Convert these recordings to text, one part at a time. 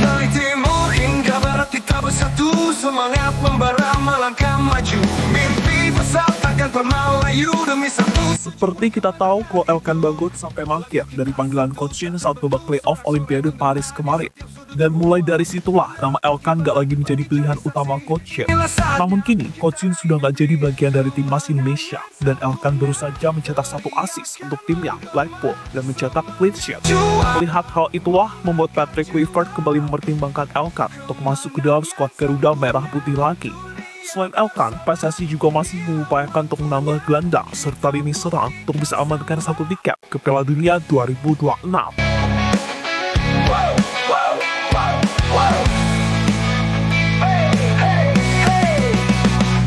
Dari timur hingga barat kita bersatu, semangat membara melangkah maju, mimpi besar takkan pernah layu demi satu. Seperti kita tahu kalau Elkan Bagot sampai mangkir dari panggilan Coach Shin saat babak playoff Olimpiade Paris kemarin. Dan mulai dari situlah nama Elkan gak lagi menjadi pilihan utama Coach Shin. Namun kini Coach Shin sudah gak jadi bagian dari timnas Indonesia, dan Elkan baru saja mencetak 1 assist untuk timnya Blackpool dan mencetak clean sheet. Melihat hal itulah membuat Patrick Kluivert kembali mempertimbangkan Elkan untuk masuk ke dalam skuad Garuda Merah Putih lagi. Selain Elkan, PSSI juga masih mengupayakan untuk menambah gelandang serta lini serang untuk bisa amankan 1 tiket ke Piala Dunia 2026.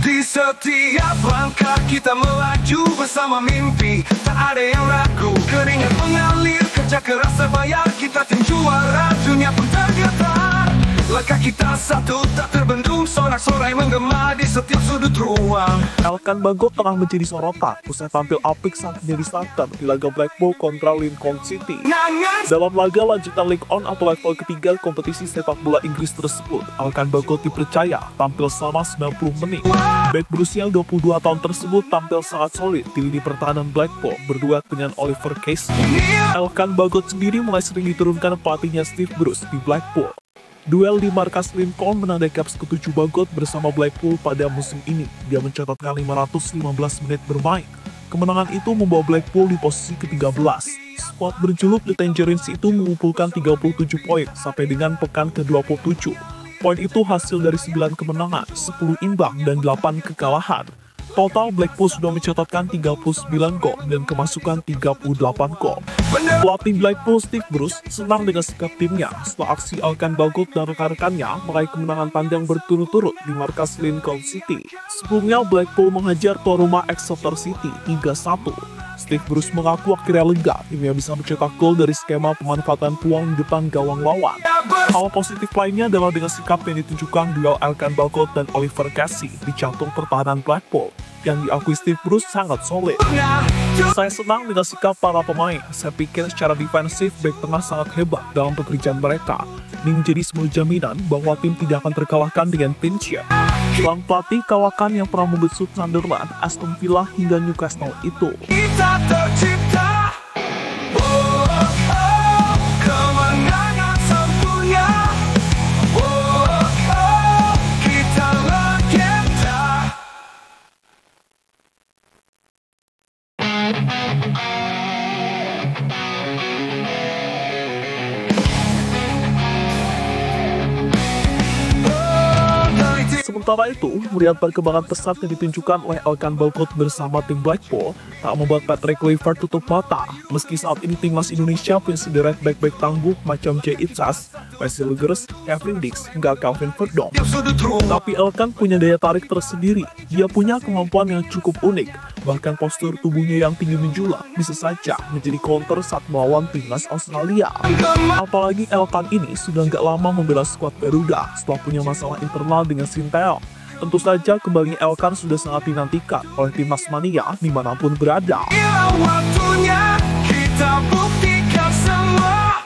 Di setiap langkah kita melaju bersama mimpi, tak ada yang ragu, keringat mengalir, kerja keras terbayar, kita tim juara, dunia pun tergetar. Langkah kita satu tak terbendung, sorak-sorai menggema di setiap sudut ruang. Elkan Bagot tengah menjadi sorotan usai tampil apik saat menjadi starter di laga Blackpool kontra Lincoln City. Dalam laga lanjutan League On atau level ketiga kompetisi sepak bola Inggris tersebut, Elkan Bagot dipercaya tampil selama 90 menit. Bek berusia 22 tahun tersebut tampil sangat solid di lini pertahanan Blackpool berduet dengan Oliver Case. Elkan Bagot sendiri mulai sering diturunkan pelatihnya Steve Bruce di Blackpool. Duel di markas Lincoln menandai caps ke-7 Bagot bersama Blackpool pada musim ini. Dia mencatatkan 515 menit bermain. Kemenangan itu membawa Blackpool di posisi ke-13. Skuad berjuluk The Tangerines itu mengumpulkan 37 poin sampai dengan pekan ke-27. Poin itu hasil dari 9 kemenangan, 10 imbang, dan 8 kekalahan. Total Blackpool sudah mencatatkan 39 gol dan kemasukan 38 gol. Pelatih Blackpool Steve Bruce senang dengan sikap timnya setelah aksi Elkan Bagot dan rekan-rekannya meraih kemenangan panjang berturut-turut di markas Lincoln City. Sebelumnya Blackpool menghajar tuan rumah Exeter City 3-1. Steve Bruce mengaku akhirnya lega timnya bisa mencetak gol dari skema pemanfaatan peluang di depan gawang lawan. Hal positif lainnya adalah dengan sikap yang ditunjukkan duel Elkan Bagot dan Oliver Casey di jantung pertahanan Blackpool yang diakui Steve Bruce sangat solid. Saya senang dengan sikap para pemain. Saya pikir secara defensif bek tengah sangat hebat dalam pekerjaan mereka. Ini menjadi sebuah jaminan bahwa tim tidak akan terkalahkan dengan clean sheet. Sang pelatih kawakan yang pernah membesut Sunderland, Aston Villa hingga Newcastle itu. Kita tercipta, kemenangan sempurna, kita legenda. Sementara itu, melihat perkembangan pesat yang ditunjukkan oleh Elkan Bagot bersama tim Blackpool, tak membuat Patrick Kluivert tutup mata. Meski saat ini timnas Indonesia punya sederet back-back tangguh macam Jay Itzas, Wesley Lugers, Kevin Dix, hingga Calvin Verdong. Tapi Elkan punya daya tarik tersendiri. Dia punya kemampuan yang cukup unik. Bahkan postur tubuhnya yang tinggi menjulang bisa saja menjadi counter saat melawan timnas Australia. Apalagi Elkan ini sudah nggak lama membela skuad Garuda setelah punya masalah internal dengan Sinteyong. Tentu saja kembali Elkan sudah sangat dinantikan oleh timnas mania dimanapun berada. Waktunya kita buktikan semua.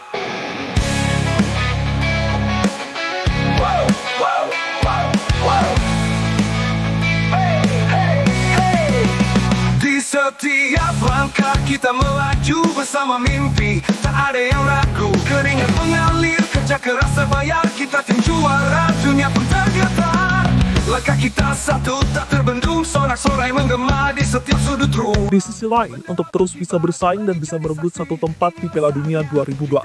Di setiap langkah kita melaju bersama mimpi, tak ada yang ragu, keringat mengalir, kerja keras terbayar, kita tim juara, dunia pun tergetar. Langkah kita satu tak terbendung, sorak-sorai menggema di setiap sudut ruang. Di sisi lain, untuk terus bisa bersaing dan bisa merebut 1 tempat di Piala Dunia 2026,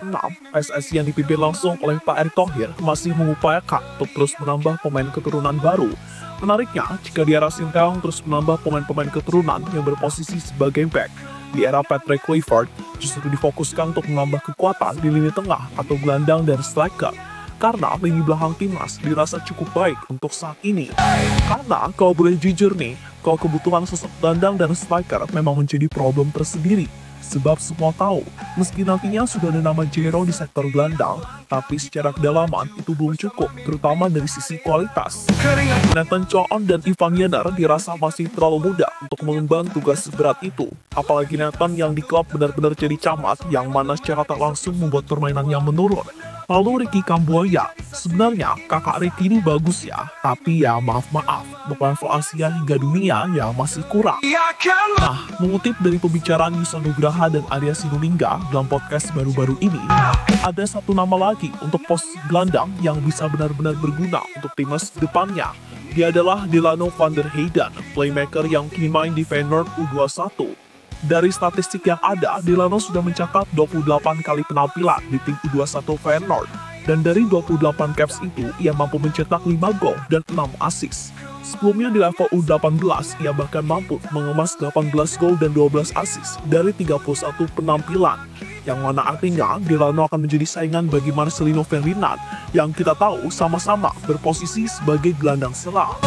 PSSI yang dipimpin langsung oleh Pak Erick Thohir masih mengupayakan untuk terus menambah pemain keturunan baru. Menariknya, jika di era Sinteyong terus menambah pemain-pemain keturunan yang berposisi sebagai back, di era Patrick Kluivert justru difokuskan untuk menambah kekuatan di lini tengah atau gelandang dan striker. Karena lini belakang timnas dirasa cukup baik untuk saat ini. Karena kalau boleh jujur nih, kalau kebutuhan sosok gelandang dan striker memang menjadi problem tersendiri. Sebab semua tahu, meski nantinya sudah ada nama Jero di sektor gelandang, tapi secara kedalaman itu belum cukup, terutama dari sisi kualitas. Nathan Choon dan Ivan Yener dirasa masih terlalu muda untuk mengemban tugas seberat itu. Apalagi Nathan yang di klub benar-benar jadi camat, yang mana secara tak langsung membuat permainannya menurun. Lalu Ricky Kambuaya, sebenarnya kakak Ricky ini bagus ya, tapi ya maaf-maaf, berlevel Asia hingga dunia yang masih kurang. Nah, mengutip dari pembicaraan Yusa Nugraha dan Arya Sinulinga dalam podcast baru-baru ini, ada satu nama lagi untuk pos gelandang yang bisa benar-benar berguna untuk timnas depannya. Dia adalah Delano van der Heyden, playmaker yang kini main di Feyenoord U21. Dari statistik yang ada, Delano sudah mencatat 28 kali penampilan di tim U21 Feyenoord. Dan dari 28 caps itu, ia mampu mencetak 5 gol dan 6 assist. Sebelumnya di level U18, ia bahkan mampu mengemas 18 gol dan 12 assist dari 31 penampilan. Yang mana artinya, Delano akan menjadi saingan bagi Marcelino Ferdinand, yang kita tahu sama-sama berposisi sebagai gelandang serang.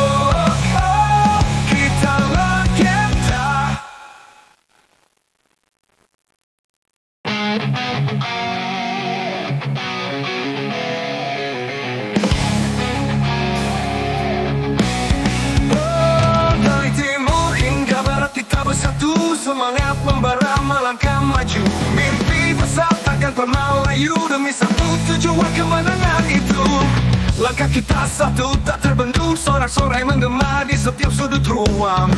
Semangat membara melangkah maju, mimpi besar takkan pernah layu, demi satu tujuan kemenangan itu. Langkah kita satu tak terbendung, sorak-sorai menggema di setiap sudut ruang.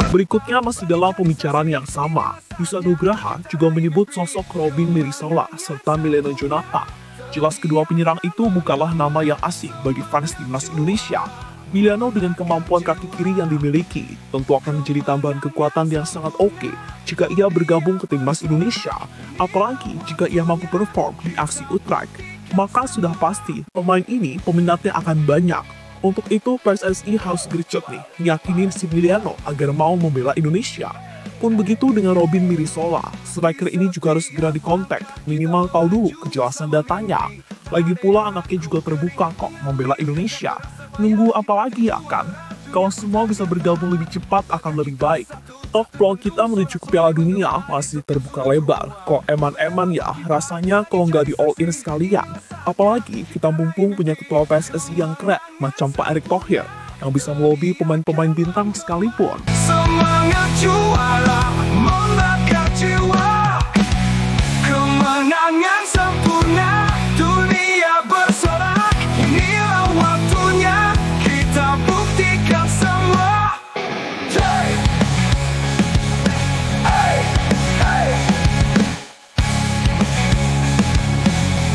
Berikutnya masih dalam pembicaraan yang sama, Yusa Nugraha juga menyebut sosok Robin Mirisola serta Milena Jonathan. Jelas kedua penyerang itu bukanlah nama yang asing bagi fans timnas Indonesia. Miliano dengan kemampuan kaki kiri yang dimiliki tentu akan menjadi tambahan kekuatan yang sangat oke jika ia bergabung ke timnas Indonesia, apalagi jika ia mampu perform di aksi Utrecht. Maka sudah pasti pemain ini peminatnya akan banyak. Untuk itu PSSI harus gercep nih, yakinin si Miliano agar mau membela Indonesia. Pun begitu dengan Robin Mirisola, striker ini juga harus segera dikontak, minimal tahu dulu kejelasan datanya. Lagi pula anaknya juga terbuka kok membela Indonesia. Nunggu apa lagi ya kan? Kalau semua bisa bergabung lebih cepat akan lebih baik. Toh peluang kita menuju ke Piala Dunia masih terbuka lebar. Kok eman-eman ya rasanya kalau nggak di all in sekalian. Apalagi kita mumpung punya ketua PSSI yang keren macam Pak Erick Thohir yang bisa melobi pemain-pemain bintang sekalipun. Semangat juara membakar jiwa, kemenangan sempurna, dunia bersorak. Inilah waktunya kita buktikan semua. Hey, hey, hey,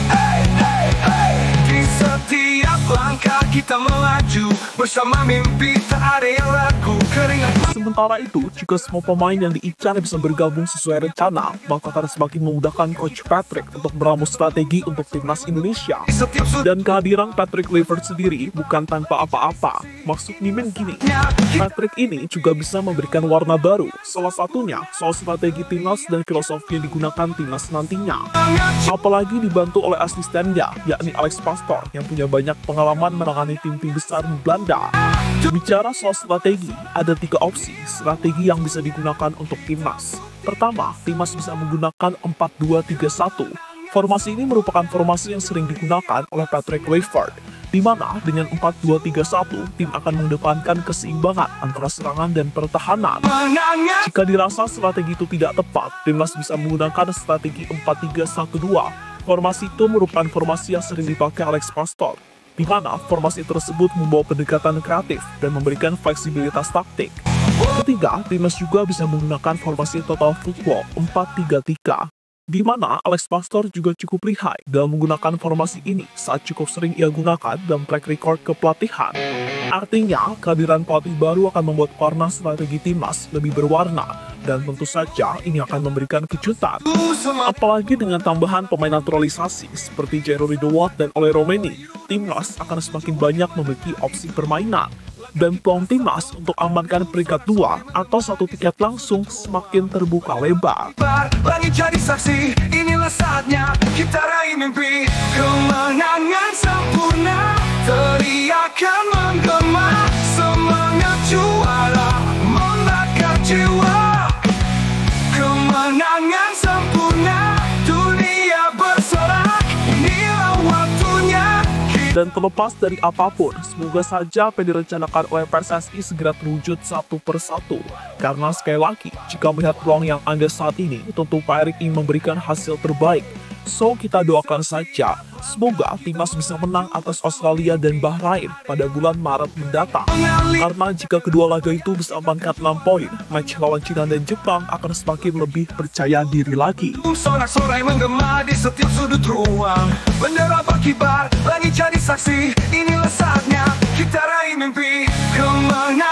hey, hey, hey. Di setiap langkah kita melaju, bersama mimpi tak ada yang ragu. Sementara itu, jika semua pemain yang diincar bisa bergabung sesuai rencana, maka akan semakin memudahkan Coach Patrick untuk meramu strategi untuk timnas Indonesia. Dan kehadiran Patrick Kluivert sendiri bukan tanpa apa-apa. Maksud Mimin gini, Patrick ini juga bisa memberikan warna baru, salah satunya soal strategi timnas dan filosofi yang digunakan timnas nantinya. Apalagi dibantu oleh asistennya, yakni Alex Pastoor, yang punya banyak pengalaman menangani tim-tim besar di Belanda. Bicara soal strategi, ada 3 opsi strategi yang bisa digunakan untuk timnas. Pertama, timnas bisa menggunakan 4-2-3-1. Formasi ini merupakan formasi yang sering digunakan oleh Patrick Kluivert, di mana dengan 4-2-3-1, tim akan mengedepankan keseimbangan antara serangan dan pertahanan. Jika dirasa strategi itu tidak tepat, timnas bisa menggunakan strategi 4-3-1-2. Formasi itu merupakan formasi yang sering dipakai Alex Pastoor, di mana formasi tersebut membawa pendekatan kreatif dan memberikan fleksibilitas taktik. Ketiga, timnas juga bisa menggunakan formasi total football 4-3-3, di mana Alex Pastoor juga cukup lihai dalam menggunakan formasi ini saat cukup sering ia gunakan dalam track record kepelatihan. Artinya, kehadiran pelatih baru akan membuat warna strategi timnas lebih berwarna, dan tentu saja ini akan memberikan kejutan. Apalagi dengan tambahan pemain naturalisasi seperti Jairo Ridowat dan Ole Romeni, timnas akan semakin banyak memiliki opsi permainan. Dan peluang timnas untuk amankan peringkat 2 atau 1 tiket langsung semakin terbuka lebar. Langit jadi saksi, inilah saatnya kita raih mimpi. Kemenangan sempurna, teriakan menggema, semangat juara membakar jiwa. Kemenangan Dan terlepas dari apapun, semoga saja apa yang direncanakan oleh PSSI segera terwujud satu persatu. Karena sekali lagi, jika melihat peluang yang ada saat ini, tentu Pak Erik ingin memberikan hasil terbaik. So, kita doakan saja, semoga timnas bisa menang atas Australia dan Bahrain pada bulan Maret mendatang. Karena jika kedua laga itu bisa mengangkat 6 poin, match lawan China dan Jepang akan semakin lebih percaya diri lagi. Sorak-sorai menggema di setiap sudut ruang, bendera berkibar, lagi cari saksi. Inilah saatnya kita raih mimpi kemenangan.